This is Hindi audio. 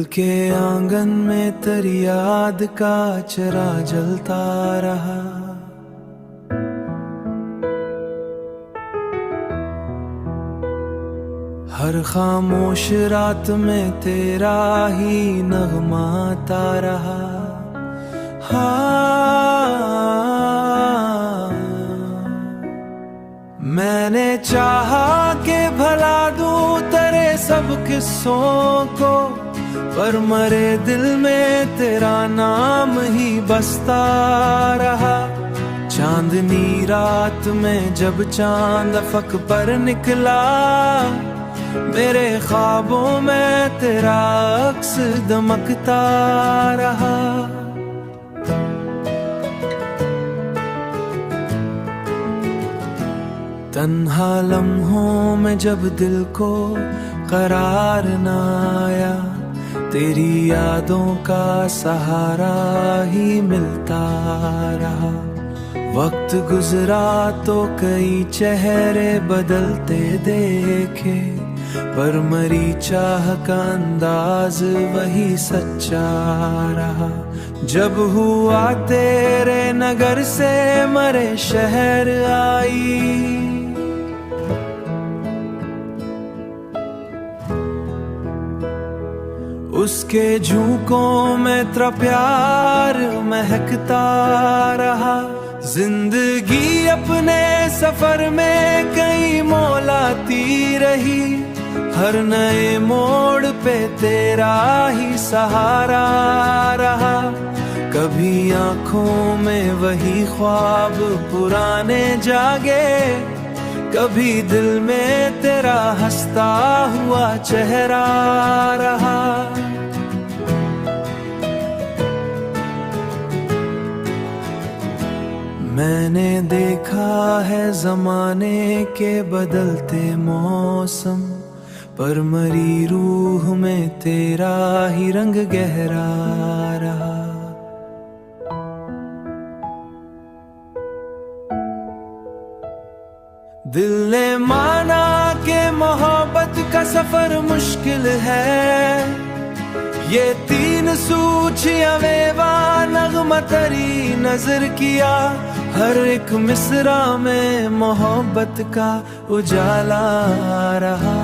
के आंगन में तेरी याद का चरा जलता रहा। हर खामोश रात में तेरा ही नगमा आता रहा। हाँ, मैंने चाहा कि भला दूं तेरे सब किस्सों को, पर मरे दिल में तेरा नाम ही बसता रहा। चांदनी रात में जब चांद अफक पर निकला, मेरे ख्वाबों में तेरा अक्स दमकता रहा। तन्हा लम्हों में जब दिल को करार न आया, तेरी यादों का सहारा ही मिलता रहा। वक्त गुजरा तो कई चेहरे बदलते देखे, पर मरी चाह का अंदाज वही सच्चा रहा। जब हुआ तेरे नगर से मरे शहर आई, उसके झोंकों में तेरा प्यार महकता रहा। जिंदगी अपने सफर में कई मोड़ आती रही, हर नए मोड़ पे तेरा ही सहारा रहा। कभी आंखों में वही ख्वाब पुराने जागे, कभी दिल में तेरा हंसता हुआ चेहरा रहा। मैंने देखा है जमाने के बदलते मौसम, पर मरी रूह में तेरा ही रंग गहरा रहा। दिल ने माना कि मोहब्बत का सफर मुश्किल है, ये तीन सूझिया मेवा नगमा तेरी नजर किया। हर एक मिसरा में मोहब्बत का उजाला रहा।